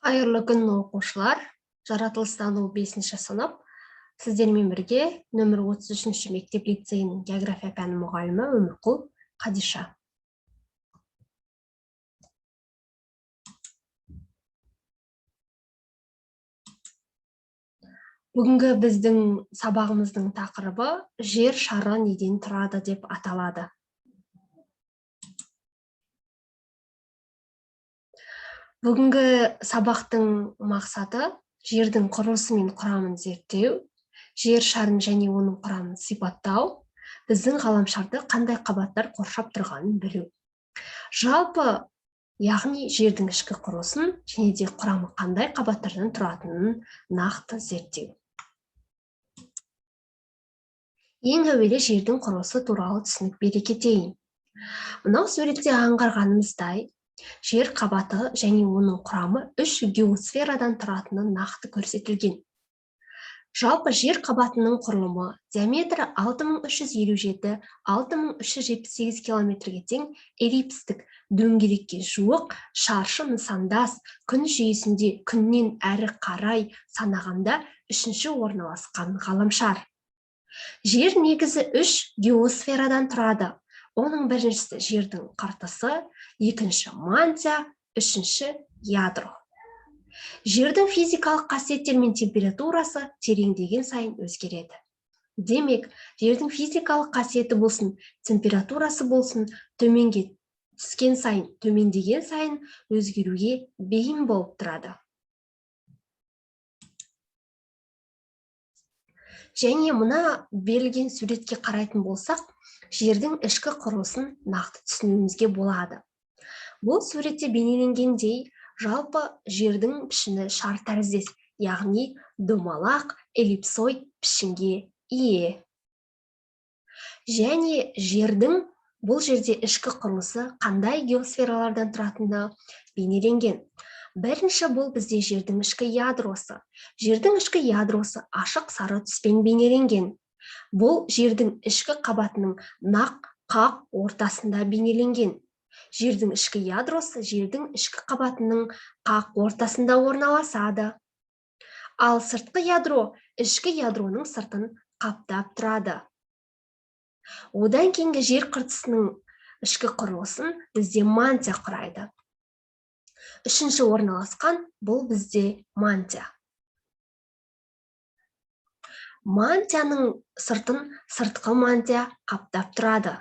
Қайырлы күн оқушылар, жаратылыстану 5-ші сынып. Сіздермен бірге нөмір 33-ші мектеп лицейінің география пәні мұғалімі Өмірқұл Қадиша. Бүгінгі біздің сабағымыздың тақырыбы жер шары неден тұрады деп аталады. Бүгінгі сабақтың мақсаты жердің құрылысы мен құрамын зерттеу, жер шарын және оның құрамын сипаттау, біздің ғаламшарды қандай қабаттар қоршап тұрғанын білу. Жалпы, яғни жердің ішкі құрылысын және де құрамы қандай қабаттардан тұратынын нақты зерттеу. Ең әуелі жердің құрылысы туралы түсінік бере кетейін. Мынау суретте аңғарғанымыздай, жер қабаты және оның құрамы 3 геосферадан тұратыны нақты көрсетілген. Жалпы жер қабатының құрылымы диаметрі 6357-6378 километрге тең эллипстік дөңгелекке жуық шаршы нысандас күн жүйесінде күннен әрі қарай санағанда 3-ші орналасқан ғаламшар. Жер негізі 3 геосферадан тұрады. Оның біріншісі жердің қыртысы, екінші мантия, үшінші ядро. Жердің физикалық қасиеттері мен температурасы тереңдеген сайын өзгереді. Демек, жердің физикалық қасиеті болсын, температурасы болсын, төменге түскен сайын, төмендеген сайын өзгеруге бейім болып тұрады. Және мұна берілген суретке қарайтын болсақ, жердің ішкі құрылысын нақты түсінуімізге болады. Бұл суретте бейнеленгендей, жалпы жердің пішіні шар тәріздес, яғни домалақ, эллипсоид пішінге ие. Және жердің бұл жерде ішкі құрылысы қандай геосфералардан тұратыны бейнеленген. Бірінші бұл бізде жердің ішкі ядросы. Жердің ішкі ядросы ашық сары түспен бейнеленген. Бұл жердің ішкі қабатының нақ қақ ортасында бейнеленген. Жердің ішкі ядросы жердің ішкі қабатының қақ ортасында орналасады. Ал сыртқы ядро ішкі ядроның сыртын қаптап тұрады. Одан кейінгі жер қыртысының ішкі құрылысын бізде мантия құрайды. Үшінші орналасқан бұл бізде мантия. Мантияның сыртын сыртқы мантия қаптап тұрады.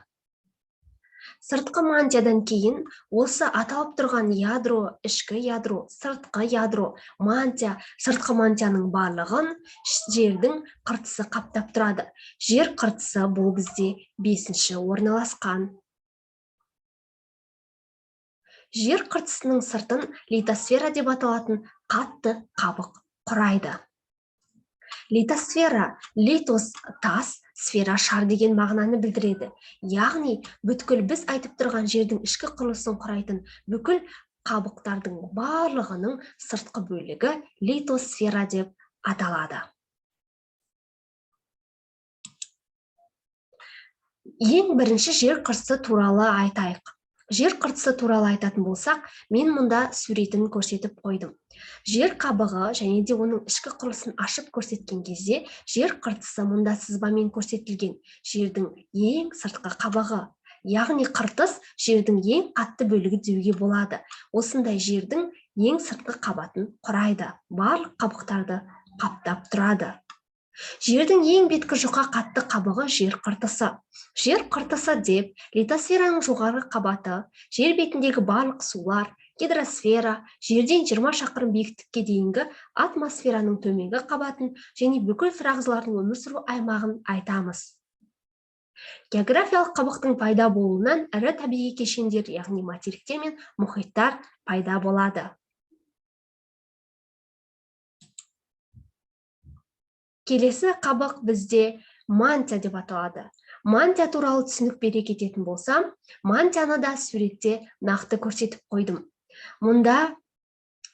Сыртқы мантиядан кейін осы аталып тұрған ядро, ішкі ядро, сыртқы ядро, мантия, сыртқы мантияның барлығын жердің қыртысы қаптап тұрады. Жер қыртысы бұл бізде 5-ші орналасқан. Жер қыртысының сыртын литосфера деп аталатын қатты қабық құрайды. Литосфера, литос тас, сфера шар деген мағынаны білдіреді. Яғни, бүткіл біз айтып тұрған жердің ішкі құрылысын құрайтын бүкіл қабықтардың барлығының сыртқы бөлігі литосфера деп аталады. Ең бірінші жер қыртысы туралы айтайық. Жер қыртысы туралы айтатын болсақ, мен мұнда суретін көрсетіп қойдым. Жер қабығы және де оның ішкі құрылысын ашып көрсеткен кезде, жер қыртысы мұнда сызбамен көрсетілген. Жердің ең сыртқы қабығы, яғни қыртыс жердің ең қатты бөлігі деуге болады. Осындай жердің ең сыртқы қабатын құрайды. Барлық қабықтарды қаптап тұрады. Жердің ең беткі жұқа қатты қабығы жер қыртысы. Жер қыртысы деп литосфераның жоғарғы қабаты, жер бетіндегі барлық сулар, гидросфера, жерден 20 шақырым биіктікке дейінгі атмосфераның төменгі қабатын және бүкіл сырағызылардың өмір сүру аймағын айтамыз. Географиялық қабықтың пайда болуынан ірі табиғи кешендер, яғни материктер мен мұхиттар пайда болады. Келесі қабық бізде мантия деп аталады. Мантия туралы түсінік бере кететін болсам, мантияны да суретте нақты көрсетіп қойдым. Мұнда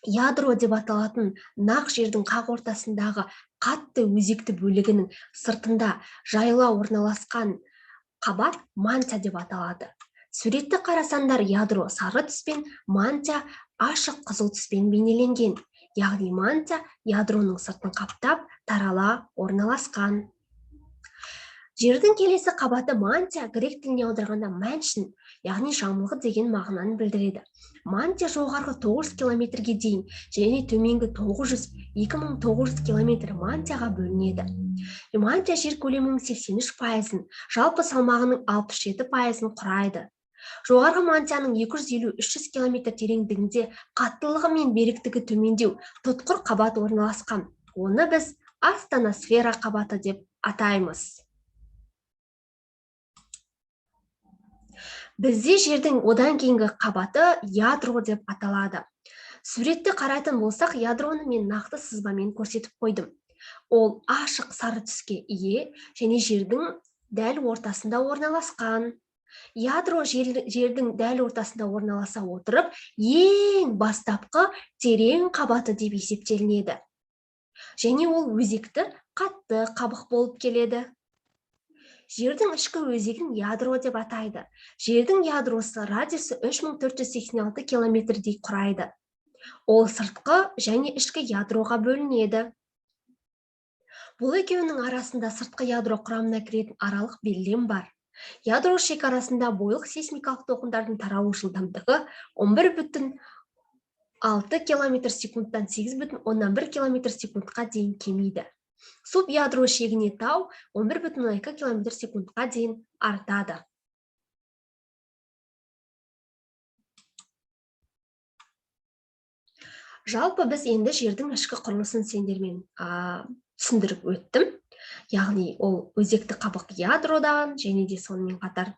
ядро деп аталатын нақ жердің қақ ортасындағы қатты өзекті бөлігінің сыртында жайыла орналасқан қабат мантия деп аталады. Суретті қарасаңдар ядро сары түспен, мантия ашық қызыл түспен бейнеленген. яғни мантия ядроның сыртын қаптап тарала орналасқан. Жердің келесі қабаты мантия грек тіліне аударғанда мәншін, яғни жамылғы деген мағынаны білдіреді. Мантия жоғарғы 900 километрге дейін және төменгі 2900 километр мантияға бөлінеді. Мантия жер көлемінің 83%, жалпы салмағының 67%-ын құрайды. Жоғарғы мантияның 250-300 километр тереңдігінде қаттылығы мен беріктігі төмендеу тұтқыр қабат орналасқан. Оны біз астеносфера қабаты деп атаймыз. Бізде жердің одан кейінгі қабаты ядро деп аталады. Суретті қарайтын болсақ, ядроны мен нақты сызбамен көрсетіп қойдым. Ол ашық сары түске ие және жердің дәл ортасында орналасқан. Ядро жердің дәл ортасында орналаса отырып, ең бастапқы терең қабаты деп есептелінеді. Және ол өзекті қатты қабық болып келеді. Жердің ішкі өзегін ядро деп атайды. Жердің ядросы радиусы 3486 километрдей құрайды. Ол сыртқы және ішкі ядроға бөлінеді. Бұл екеуінің арасында сыртқы ядро құрамына кіретін аралық белдем бар. Ядро шекарасында бойлық сейсмикалық толқындардың таралу жылдамдығы 11,6 км секундтан 8,1 км секундқа дейін кемиді. Субядро шегіне тау 11,2 км секундқа дейін артады. Жалпы біз енді жердің ішкі құрылысын сендермен түсіндіріп өттім. Яғни ол өзекті қабық ядродан және де сонымен қатар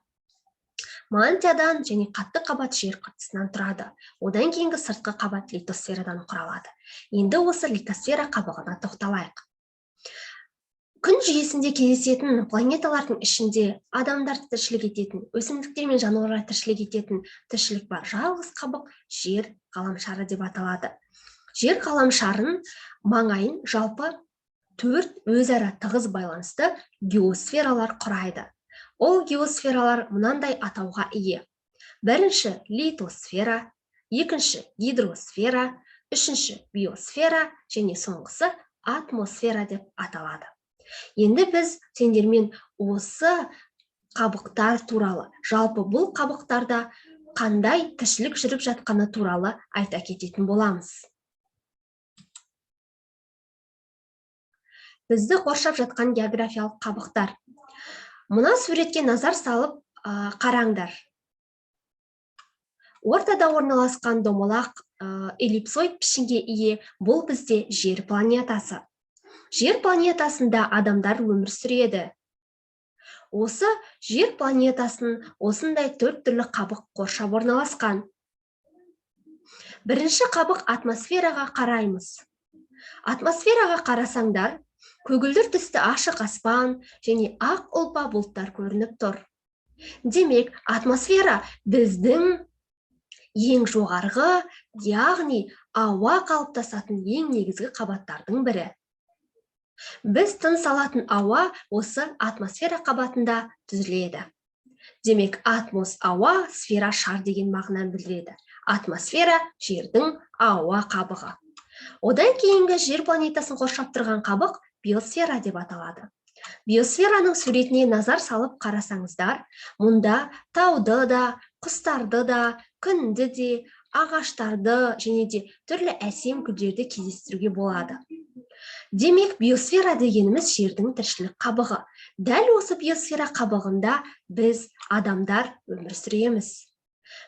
мантиядан және қатты қабат жер қыртысынан тұрады. Одан кейінгі сыртқы қабат литосферадан құралады. Енді осы литосфера қабығына тоқталайық. Күн жүйесінде кездесетін планеталардың ішінде адамдар тіршілік ететін, өсімдіктер мен жануарлар тіршілік ететін тіршілік бар. Жалғыз қабық жер ғаламшары деп аталады. Жер ғаламшарын маңайын жалпы 4 өзара тығыз байланысты геосфералар құрайды. Ол геосфералар мынандай атауға ие. Бірінші литосфера, екінші гидросфера, үшінші биосфера және соңғысы атмосфера деп аталады. Енді біз сендермен осы қабықтар туралы, жалпы бұл қабықтарда қандай тіршілік жүріп жатқаны туралы айта кететін боламыз. Бізді қоршап жатқан географиялық қабықтар. Мына суретке назар салып қараңдар. Ортада орналасқан домалақ эллипсоид пішінге ие бұл бізде жер планетасы. Жер планетасында адамдар өмір сүреді. Осы жер планетасын осындай 4 түрлі қабық қоршап орналасқан. Бірінші қабық атмосфераға қараймыз. Атмосфераға қарасаңдар, көгілдір түсті ашық аспан және ақ ұлпа бұлттар көрініп тұр. Демек, атмосфера біздің ең жоғарғы, яғни ауа қалыптасатын ең негізгі қабаттардың бірі. Біз тыныс алатын ауа осы атмосфера қабатында түзіледі. Демек, атмос ауа, сфера шар деген мағынаны білдіреді. Атмосфера жердің ауа қабығы. Одан кейінгі жер планетасын қоршап тұрған қабық биосфера деп аталады. Биосфераның суретіне назар салып қарасаңыздар, мұнда тауды да, құстарды да, күнді де, ағаштарды және де түрлі әсем гүлдерді кездестіруге болады. Демек, биосфера дегеніміз жердің тіршілік қабығы. Дәл осы биосфера қабығында біз адамдар өмір сүреміз.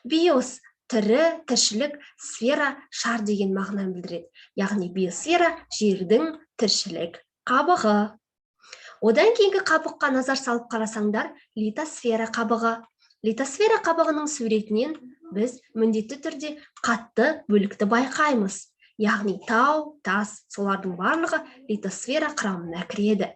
Биос тірі, тіршілік, сфера шар деген мағынаны білдіреді. Яғни биосфера жердің тіршілік қабығы. Одан кейінгі қабыққа назар салып қарасаңдар, литосфера қабығы. Литосфера қабығының суретінен біз міндетті түрде қатты бөлікті байқаймыз. Яғни тау, тас, солардың барлығы литосфера құрамына кіреді.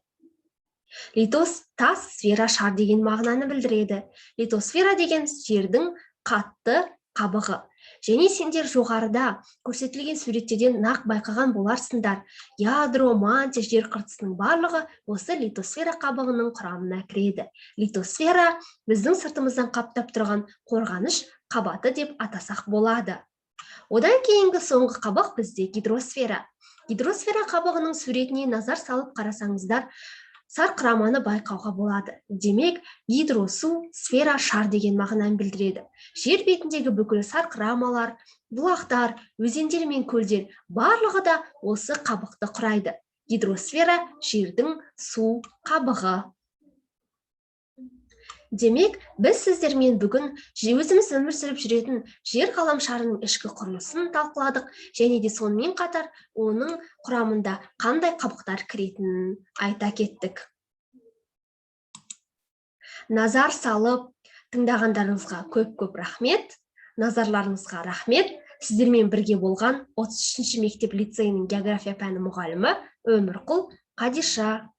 Литос, тас, сфера, шар деген мағынаны білдіреді. Литосфера деген жердің қатты қабығы. Және сендер жоғарыда көрсетілген суреттерден нақ байқаған боларсыңдар. Ядро, мантия, жер қыртысының барлығы осы литосфера қабығының құрамына кіреді. Литосфера біздің сыртымыздан қаптап тұрған қорғаныш қабаты деп атасақ болады. Одан кейінгі соңғы қабық бізде гидросфера. Гидросфера қабығының суретіне назар салып қарасаңыздар, сарқыраманы байқауға болады. Демек, гидросу, сфера шар деген мағынаны білдіреді. Жер бетіндегі бүкіл сарқырамалар, бұлақтар, өзендер мен көлдер барлығы да осы қабықты құрайды. Гидросфера жердің су қабығы. Демек, біз сіздермен бүгін өзіміз өмір сүріп жүретін жер ғаламшарының ішкі құрылысын талқыладық, және де сонымен қатар оның құрамында қандай қабықтар кіретінін айта кеттік. Назар салып тыңдағандарыңызға көп рахмет. Назарларыңызға рахмет. Сіздермен бірге болған 33-ші мектеп лицейінің география пәні мұғалімі Өмірқұл Қадиша.